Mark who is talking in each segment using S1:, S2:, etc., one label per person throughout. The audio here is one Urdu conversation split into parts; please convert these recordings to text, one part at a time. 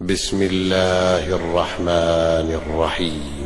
S1: بسم الله الرحمن الرحيم.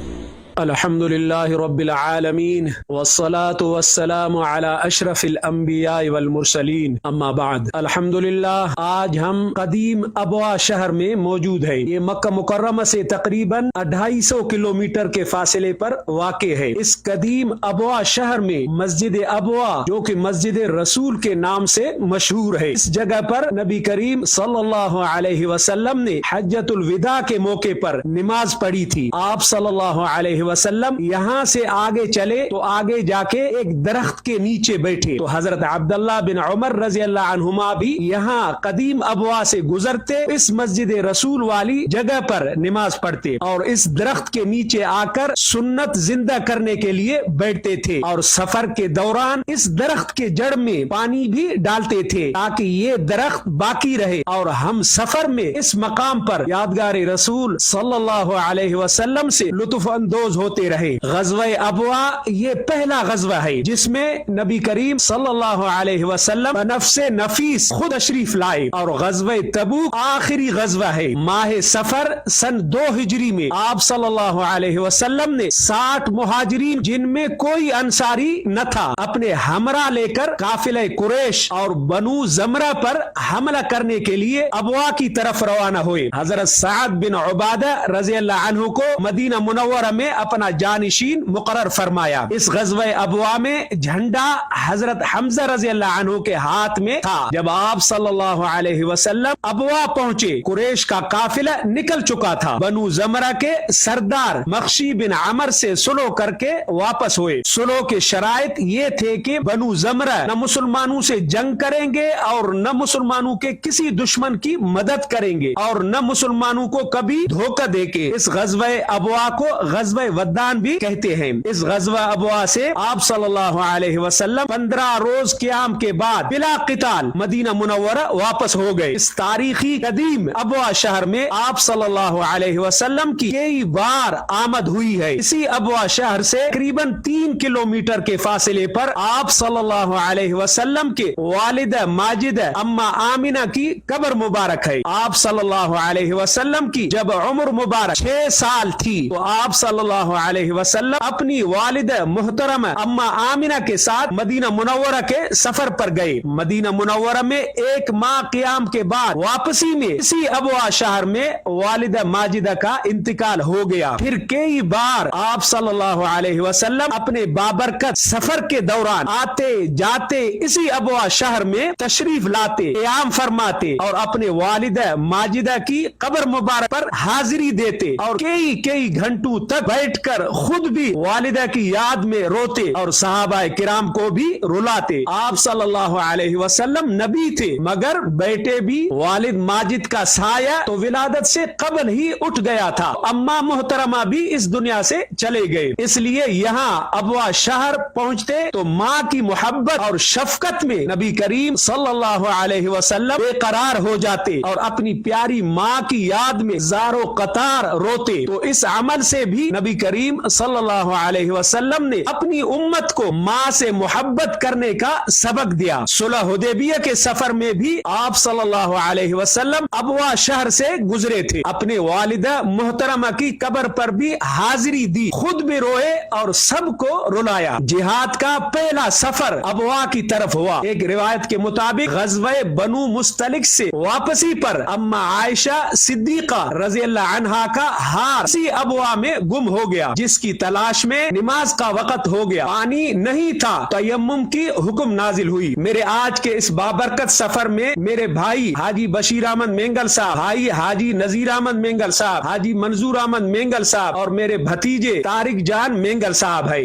S2: الحمد للہ رب العالمین والصلاة والسلام علی اشرف الانبیاء والمرسلین اما بعد. الحمدللہ آج ہم قدیم ابوا شہر میں موجود ہیں. یہ مکہ مکرمہ سے تقریباً 250 کلومیٹر کے فاصلے پر واقع ہے. اس قدیم ابوا شہر میں مسجد ابوا جو کہ مسجد رسول کے نام سے مشہور ہے. اس جگہ پر نبی کریم صلی اللہ علیہ وسلم نے حجۃ الوداع کے موقع پر نماز پڑھی تھی. آپ صلی اللہ علیہ وسلم یہاں سے آگے چلے تو آگے جا کے ایک درخت کے نیچے بیٹھے تو حضرت عبداللہ بن عمر رضی اللہ عنہما بھی یہاں قدیم ابوا سے گزرتے اس مسجد رسول والی جگہ پر نماز پڑھتے اور اس درخت کے نیچے آ کر سنت زندہ کرنے کے لیے بیٹھتے تھے اور سفر کے دوران اس درخت کے جڑ میں پانی بھی ڈالتے تھے تاکہ یہ درخت باقی رہے اور ہم سفر میں اس مقام پر یادگار رسول صلی اللہ علیہ وسلم سے لطف اندوز ہوتے رہے. غزوہ ابوا یہ پہلا غزوہ ہے جس میں نبی کریم صلی اللہ علیہ وسلم نفس نفیس خود تشریف لائے اور غزوہ تبوک آخری غزوہ ہے. ماہ سفر سن 2 ہجری میں آپ صلی اللہ علیہ وسلم نے 60 مہاجرین جن میں کوئی انصاری نہ تھا اپنے ہمراہ لے کر قافلہ قریش اور بنو زمرہ پر حملہ کرنے کے لیے ابوا کی طرف روانہ ہوئے. حضرت سعد بن عبادہ رضی اللہ عنہ کو مدینہ منورہ میں اپنا جانشین مقرر فرمایا. اس غزوہ ابوا میں جھنڈا حضرت حمزہ رضی اللہ عنہ کے ہاتھ میں تھا. جب آپ صلی اللہ علیہ وسلم ابوا پہنچے قریش کا قافلہ نکل چکا تھا. بنو زمرہ کے سردار مخشی بن عمر سے سلو کر کے واپس ہوئے. سلو کے شرائط یہ تھے کہ بنو زمرہ نہ مسلمانوں سے جنگ کریں گے اور نہ مسلمانوں کے کسی دشمن کی مدد کریں گے اور نہ مسلمانوں کو کبھی دھوکہ دے کے. اس غزوہ ابوا کو غزوہ ودان بھی کہتے ہیں. اس غزوہ ابوا سے آپ صلی اللہ علیہ وسلم 15 روز قیام کے بعد بلا قتال مدینہ منورہ واپس ہو گئے. اس تاریخی قدیم ابوا شہر میں آپ صلی اللہ علیہ وسلم کی کئی بار آمد ہوئی ہے. اسی ابوا شہر سے تقریباً 3 کلومیٹر کے فاصلے پر آپ صلی اللہ علیہ وسلم کے والدہ ماجدہ اما آمنہ کی قبر مبارک ہے. آپ صلی اللہ علیہ وسلم کی جب عمر مبارک 6 سال تھی تو آپ صلی اللہ علیہ وسلم اپنی والدہ محترمہ اما آمنہ کے ساتھ مدینہ منورہ کے سفر پر گئے. مدینہ منورہ میں 1 ماہ قیام کے بعد واپسی میں اسی ابوا شہر میں والدہ ماجدہ کا انتقال ہو گیا. پھر کئی بار آپ صلی اللہ علیہ وسلم اپنے بابرکت سفر کے دوران آتے جاتے اسی ابوا شہر میں تشریف لاتے قیام فرماتے اور اپنے والدہ ماجدہ کی قبر مبارک پر حاضری دیتے اور کئی گھنٹوں تک بیٹھ کر خود بھی والدہ کی یاد میں روتے اور صحابہ کرام کو بھی رلاتے. آپ صلی اللہ علیہ وسلم نبی تھے مگر بیٹے بھی والد ماجد کا سایہ تو ولادت سے قبل ہی اٹھ گیا تھا. اما محترمہ بھی اس دنیا سے چلے گئے. اس لیے یہاں ابوا شہر پہنچتے تو ماں کی محبت اور شفقت میں نبی کریم صلی اللہ علیہ وسلم بے قرار ہو جاتے اور اپنی پیاری ماں کی یاد میں زار و قطار روتے. تو اس عمل سے بھی نبی کریم صلی اللہ علیہ وسلم نے اپنی امت کو ماں سے محبت کرنے کا سبق دیا. صلح حدیبیہ کے سفر میں بھی آپ صلی اللہ علیہ وسلم ابوا شہر سے گزرے تھے. اپنے والدہ محترمہ کی قبر پر بھی حاضری دی, خود بھی روئے اور سب کو رلایا. جہاد کا پہلا سفر ابوا کی طرف ہوا. ایک روایت کے مطابق غزوہ بنو مستلق سے واپسی پر اما عائشہ صدیقہ رضی اللہ عنہا کا ہار اسی ابوا میں گم ہو گیا جس کی تلاش میں نماز کا وقت ہو گیا. پانی نہیں تھا, تیمم کی حکم نازل ہوئی. میرے آج کے اس بابرکت سفر میں میرے بھائی حاجی بشیر احمد مینگل صاحب, بھائی حاجی نذیر احمد مینگل صاحب, حاجی منظور احمد مینگل صاحب اور میرے بھتیجے طارق جان مینگل صاحب ہے.